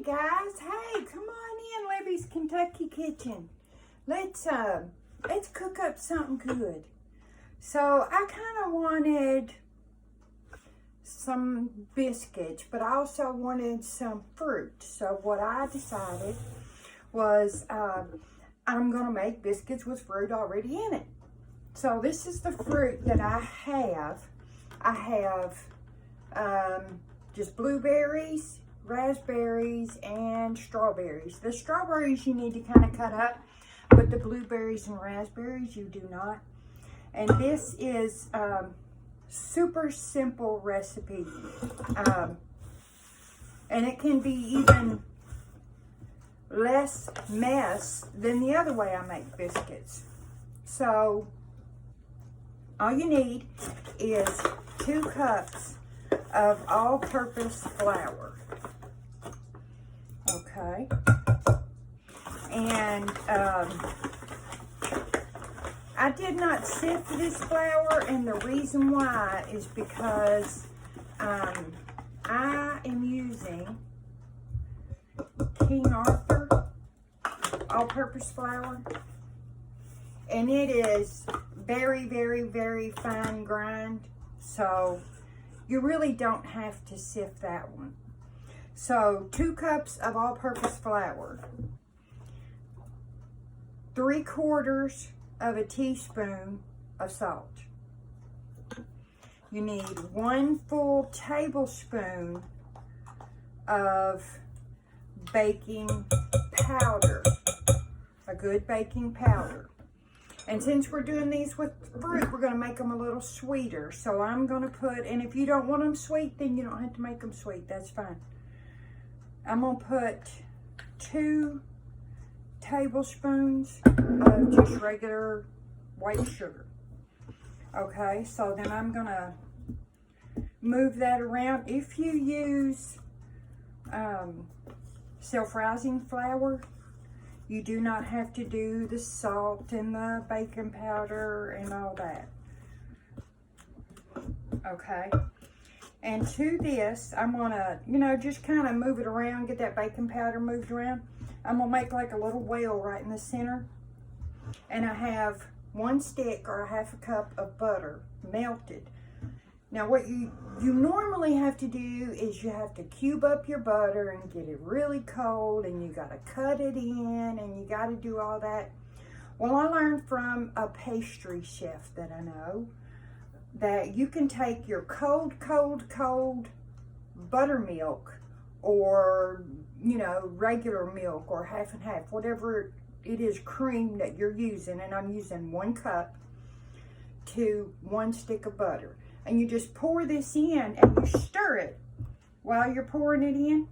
guys, hey, come on in, Libby's Kentucky Kitchen. Let's cook up something good. So I kind of wanted some biscuits, but I also wanted some fruit. So what I decided was I'm gonna make biscuits with fruit already in it. So this is the fruit that I have. I have just blueberries, raspberries, and strawberries. The strawberries you need to kind of cut up, but the blueberries and raspberries you do not. And this is super simple recipe. And it can be even less mess than the other way I make biscuits. So all you need is 2 cups of all-purpose flour. Okay. And I did not sift this flour, and the reason why is because I am using King Arthur all-purpose flour, and it is very, very, very fine grind, so you really don't have to sift that one. So 2 cups of all-purpose flour, 3/4 of a teaspoon of salt. You need 1 full tablespoon of baking powder, a good baking powder. And since we're doing these with fruit, we're going to make them a little sweeter. So I'm going to put, and if you don't want them sweet, then you don't have to make them sweet. That's fine. I'm going to put 2 tablespoons of just regular white sugar. Okay, so then I'm going to move that around. If you use self-rising flour, you do not have to do the salt and the baking powder and all that. Okay. And to this, I'm gonna, just kind of move it around, get that baking powder moved around. I'm gonna make like a little well right in the center. And I have 1 stick or 1/2 cup of butter melted. Now what you normally have to do is you have to cube up your butter and get it really cold, and you got to cut it in, and you got to do all that. Well, I learned from a pastry chef that I know that you can take your cold buttermilk, or regular milk, or 1/2 and 1/2, whatever it is, cream that you're using, and I'm using 1 cup to 1 stick of butter. And you just pour this in and you stir it while you're pouring it in.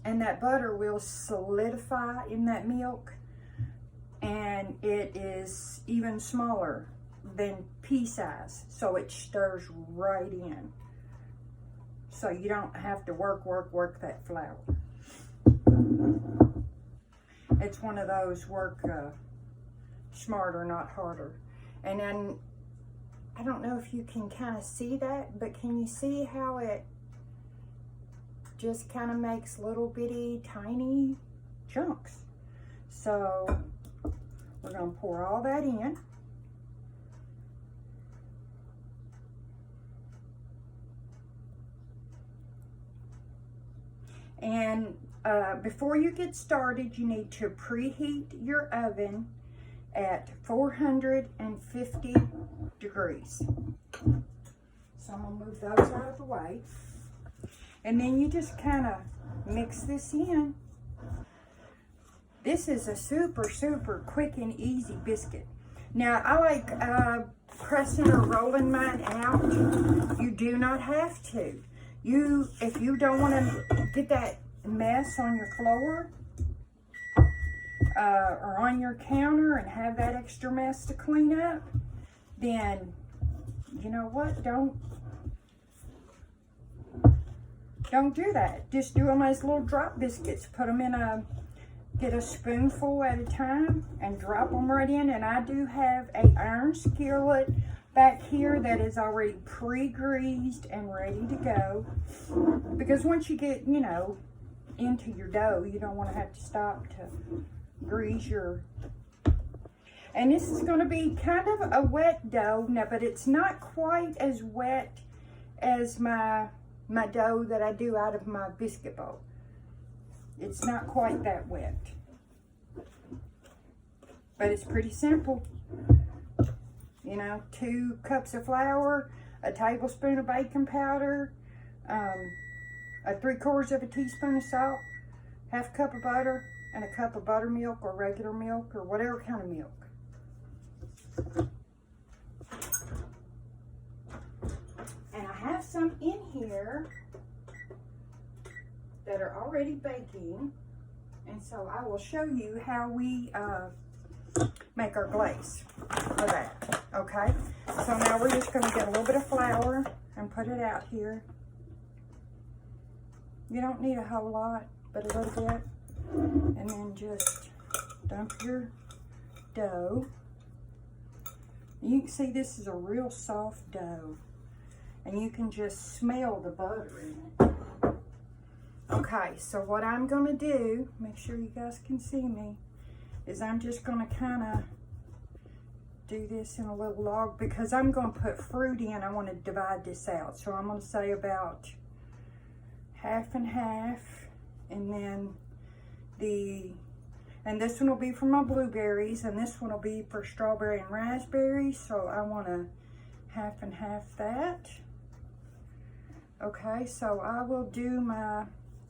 And that butter will solidify in that milk. And it is even smaller than pea size. So it stirs right in. So you don't have to work that flour. It's one of those work smarter, not harder. And then I don't know if you can kind of see that, but can you see how it just kind of makes little bitty tiny chunks? So we're going to pour all that in. And before you get started, you need to preheat your oven at 450 degrees. So I'm going to move those out of the way. And then you just kind of mix this in. This is a super quick and easy biscuit. Now, I like pressing or rolling mine out. You do not have to. If you don't want to get that mess on your floor, or on your counter and have that extra mess to clean up, then you know what, don't do that. Just do them as little drop biscuits. Put them in get a spoonful at a time and drop them right in. And I do have a iron skillet back here that is already pre-greased and ready to go, because once you get into your dough. You don't want to have to stop to grease your... And this is going to be kind of a wet dough now, but it's not quite as wet as my dough that I do out of my biscuit bowl. It's not quite that wet, but it's pretty simple. You know, 2 cups of flour, a tablespoon of baking powder, a 3/4 of a teaspoon of salt, 1/2 cup of butter, and a cup of buttermilk or regular milk or whatever kind of milk. And I have some in here that are already baking, and so I will show you how we make our glaze for that. Okay, so now we're just going to get a little bit of flour and put it out here. You don't need a whole lot, but a little bit, and then just dump your dough. You can see this is a real soft dough, and you can just smell the butter in it. Okay, so what I'm going to do, make sure you guys can see me, is I'm just going to kind of do this in a little log because I'm going to put fruit in. I want to divide this out. So I'm going to say about 1/2 and 1/2, and then and this one will be for my blueberries, and this one will be for strawberry and raspberries. So I want to 1/2 and 1/2 that. Okay, so I will do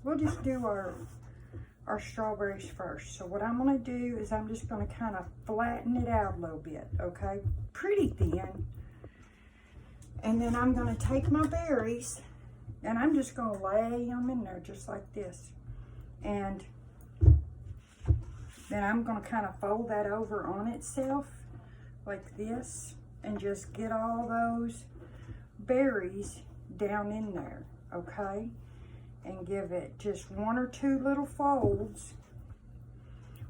we'll just do our strawberries first. So what I'm going to do is I'm just going to kind of flatten it out a little bit, okay? Pretty thin. And then I'm going to take my berries, and I'm just going to lay them in there just like this. And then I'm going to kind of fold that over on itself like this and just get all those berries down in there, okay? And give it just 1 or 2 little folds.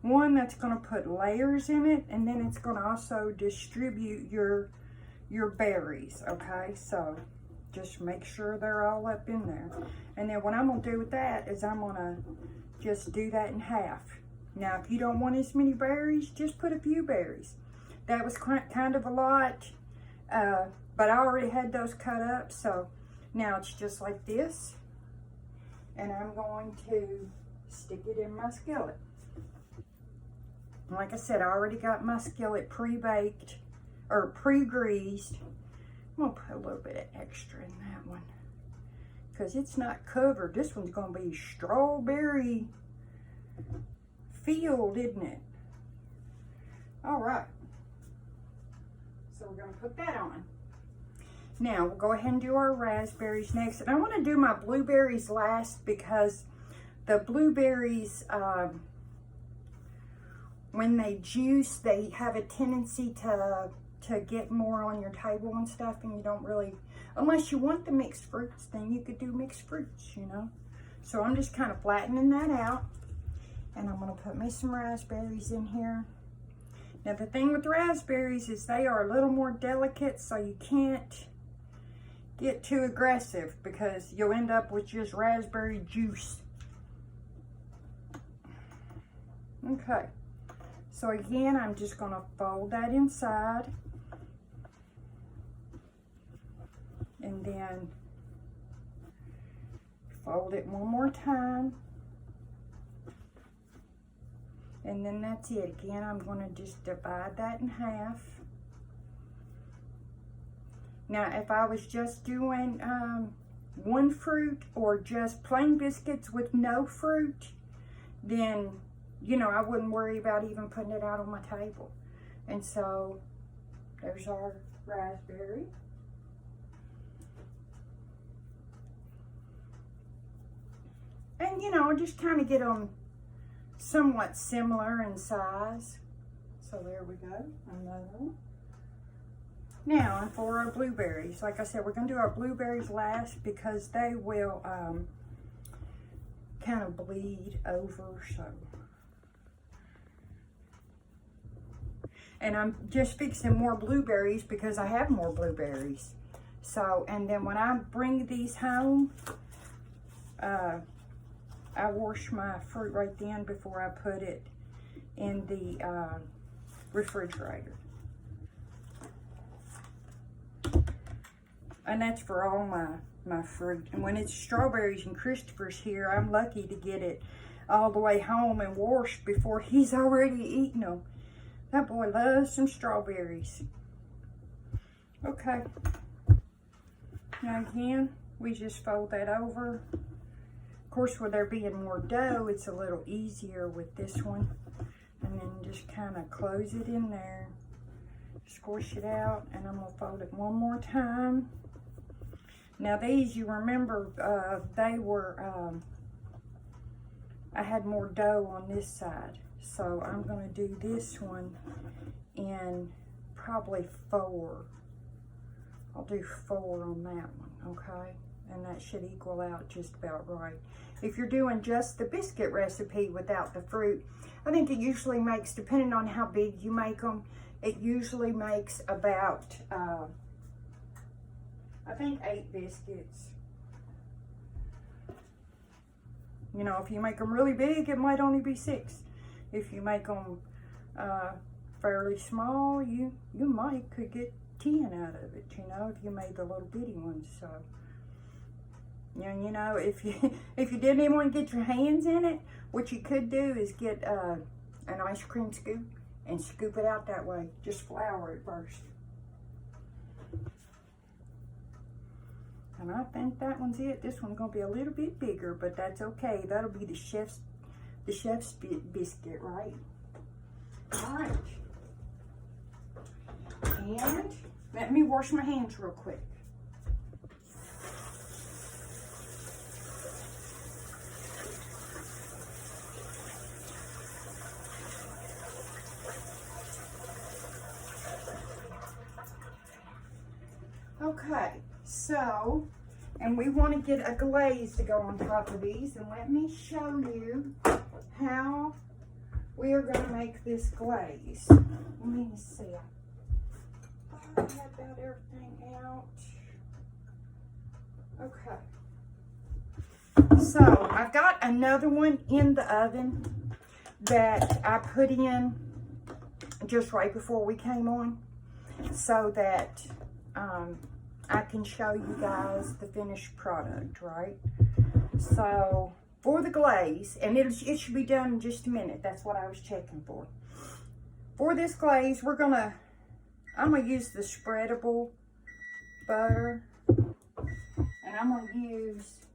One that's going to put layers in it, and then it's going to also distribute your berries, okay? So just make sure they're all up in there. And then what I'm going to do with that is I'm going to just do that in half. Now, if you don't want as many berries, just put a few berries. That was kind of a lot, but I already had those cut up, so now it's just like this. And I'm going to stick it in my skillet. Like I said, I already got my skillet pre-baked or pre-greased. I'm going to put a little bit of extra in that one because it's not covered. This one's going to be strawberry filled, isn't it? All right. So we're going to put that on. Now, we'll go ahead and do our raspberries next. And I want to do my blueberries last because the blueberries, when they juice, they have a tendency to get more on your table and stuff. And you don't really, unless you want the mixed fruits, then you could do mixed fruits, you know. So I'm just kind of flattening that out. And I'm going to put me some raspberries in here. Now, the thing with raspberries is they are a little more delicate, so you can't get too aggressive because you'll end up with just raspberry juice. Okay, so again, I'm just going to fold that inside and then fold it one more time, and then that's it. Again, I'm going to just divide that in half. Now, if I was just doing one fruit or just plain biscuits with no fruit, then, you know, I wouldn't worry about even putting it out on my table. And so, there's our raspberry. And, you know, just kind of get them somewhat similar in size. So, there we go. Another one. Now, and for our blueberries, like I said, we're going to do our blueberries last because they will kind of bleed over, so. And I'm just fixing more blueberries because I have more blueberries. So, and then when I bring these home, I wash my fruit right then before I put it in the refrigerator. And that's for all my fruit. And when it's strawberries and Christopher's here, I'm lucky to get it all the way home and washed before he's already eaten them. That boy loves some strawberries. Okay. Now again, we just fold that over. Of course, with there being more dough, it's a little easier with this one. And then just kind of close it in there. Squish it out, and I'm going to fold it one more time. Now these, you remember, they were, I had more dough on this side. So I'm going to do this one in probably 4. I'll do 4 on that one, okay? And that should equal out just about right. If you're doing just the biscuit recipe without the fruit, I think it usually makes, depending on how big you make them, it usually makes about, I think 8 biscuits. You know, if you make them really big, it might only be 6. If you make them fairly small, you could get 10 out of it, you know, if you made the little bitty ones. So, you know, if you didn't even want to get your hands in it, what you could do is get an ice cream scoop and scoop it out that way. Just flour it first. And I think that one's it. This one's gonna be a little bit bigger, but that's okay. That'll be the chef's biscuit, right? All right. And let me wash my hands real quick. Okay, so, and we want to get a glaze to go on top of these, and let me show you how we are going to make this glaze. Let me see. I have got everything out. Okay. So, I've got another one in the oven that I put in just right before we came on, so that I can show you guys the finished product, right? So, for the glaze, and it should be done in just a minute. That's what I was checking for. For this glaze, I'm gonna use the spreadable butter, and I'm gonna use,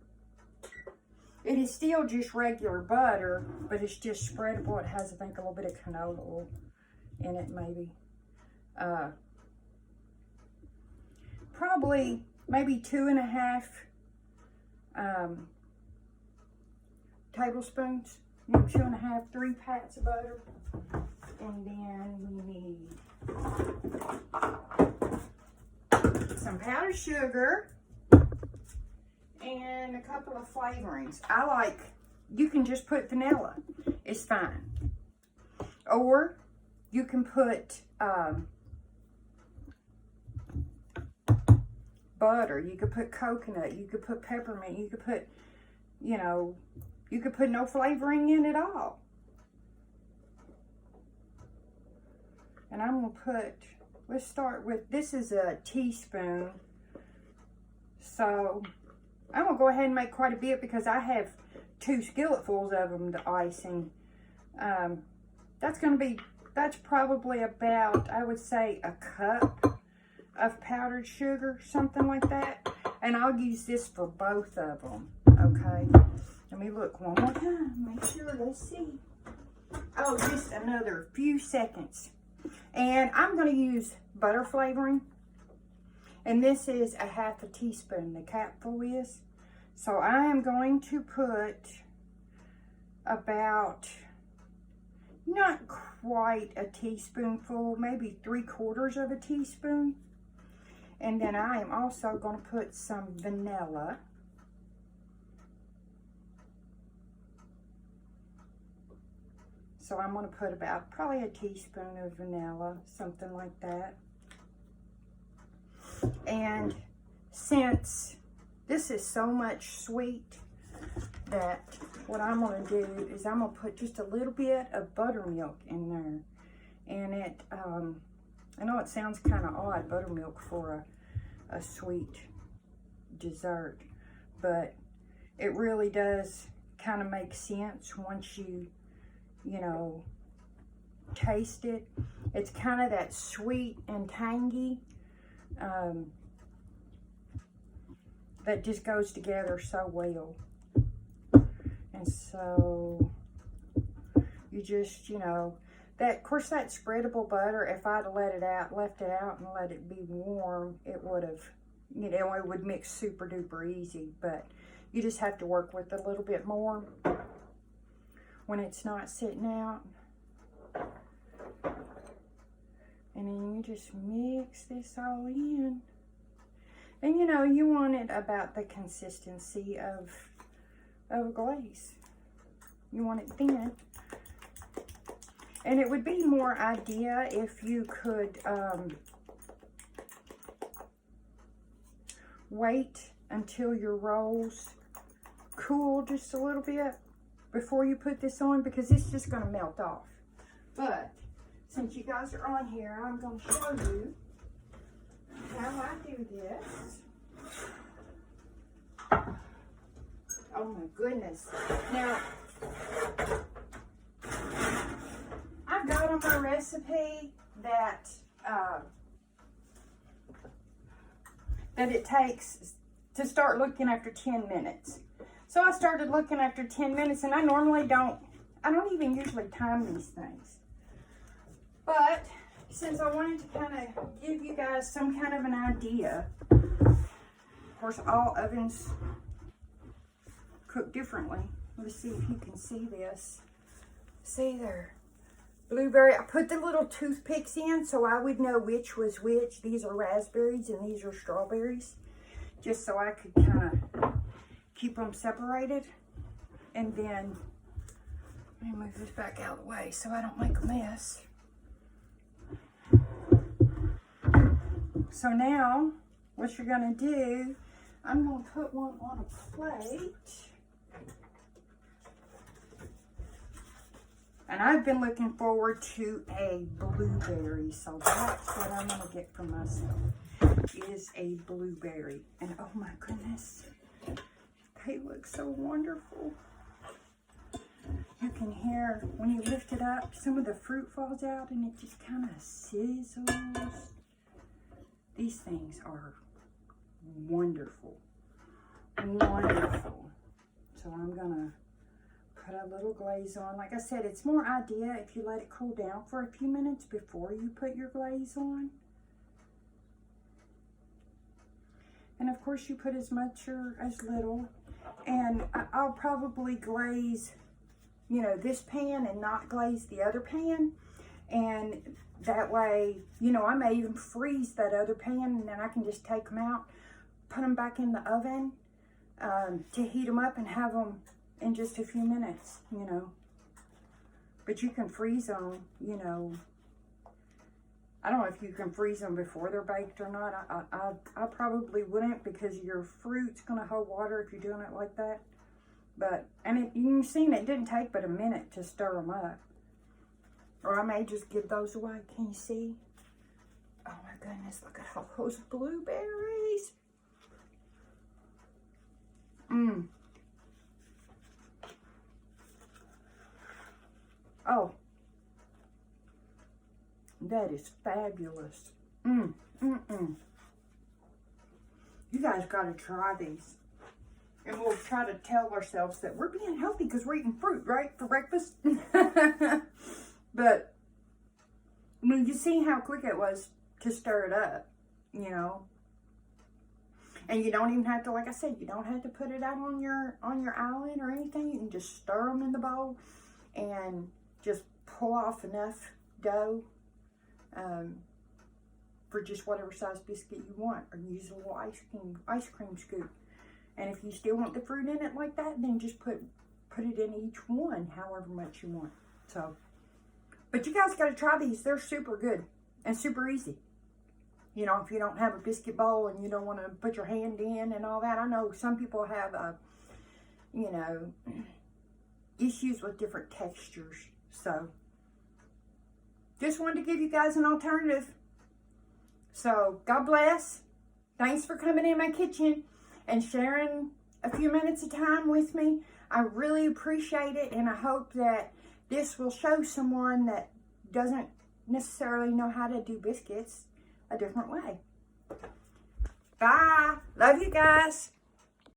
it is still just regular butter, but it's just spreadable. It has, I think, a little bit of canola oil in it, maybe. Probably maybe 2.5 tablespoons, 2.5, 3 pats of butter. And then we need some powdered sugar and a couple of flavorings. You can just put vanilla, it's fine. Or you can put butter, you could put coconut, you could put peppermint, you could put, you could put no flavoring in at all. And I'm going to put, let's start with, this is a teaspoon. So I'm going to go ahead and make quite a bit because I have 2 skilletfuls of them, the icing. That's probably about, I would say, a cup of powdered sugar, something like that. And I'll use this for both of them, okay? Let me look one more time, make sure, let's see. Oh, just another few seconds. And I'm going to use butter flavoring. And this is a 1/2 teaspoon, the capful is. So I am going to put about, not quite a teaspoonful, maybe 3/4 teaspoon. And then I am also going to put some vanilla. So I'm going to put about probably a teaspoon of vanilla, something like that. And since this is so much sweet that what I'm going to do is I'm going to put just a little bit of buttermilk in there. And it, I know it sounds kind of odd, buttermilk for a sweet dessert, but it really does kind of make sense once you know, taste it. It's kind of that sweet and tangy that just goes together so well. And so you just, you know, that, of course, that spreadable butter, if I'd left it out and let it be warm, it would have, you know, it would mix super duper easy. But you just have to work with it a little bit more when it's not sitting out. And then you just mix this all in. And you know, you want it about the consistency of glaze. You want it thin. And it would be more idea if you could wait until your rolls cool just a little bit before you put this on, because it's just going to melt off. But since you guys are on here, I'm going to show you how I do this. Oh my goodness. Now, I've got on my recipe that it takes to start looking after 10 minutes. So I started looking after 10 minutes, and I don't even usually time these things. But since I wanted to kind of give you guys some kind of an idea, of course, all ovens cook differently. Let's see if you can see this. See there, blueberry. I put the little toothpicks in so I would know which was which. These are raspberries and these are strawberries, just so I could kind of keep them separated. And then let me move this back out of the way so I don't make a mess. So now what you're going to do, I'm going to put one on a plate. And I've been looking forward to a blueberry, so that's what I'm going to get for myself, is a blueberry. And oh my goodness, they look so wonderful. You can hear, when you lift it up, some of the fruit falls out and it just kind of sizzles. These things are wonderful, wonderful. So I'm going to put a little glaze on. Like I said, it's more idea if you let it cool down for a few minutes before you put your glaze on. And of course you put as much or as little. And I'll probably glaze, you know, this pan and not glaze the other pan. And that way, you know, I may even freeze that other pan, and then I can just take them out, put them back in the oven to heat them up and have them in just a few minutes, you know. But you can freeze them, you know. I don't know if you can freeze them before they're baked or not. I probably wouldn't, because your fruit's going to hold water if you're doing it like that. But, and you can see it didn't take but a minute to stir them up. Or I may just give those away. Can you see? Oh my goodness, look at all those blueberries. Mmm. Oh, that is fabulous. You guys got to try these. And we'll try to tell ourselves that we're being healthy because we're eating fruit, right, for breakfast. But, I mean, you see how quick it was to stir it up, you know. And you don't even have to, like I said, you don't have to put it out on your island or anything. You can just stir them in the bowl and just pull off enough dough for just whatever size biscuit you want, or use a little ice cream scoop. And if you still want the fruit in it like that, then just put it in each one, however much you want. So, but you guys got to try these. They're super good and super easy. You know, if you don't have a biscuit bowl and you don't want to put your hand in and all that. I know some people have a, you know, issues with different textures. So, just wanted to give you guys an alternative. So, God bless. Thanks for coming in my kitchen and sharing a few minutes of time with me. I really appreciate it, and I hope that this will show someone that doesn't necessarily know how to do biscuits a different way. Bye. Love you guys.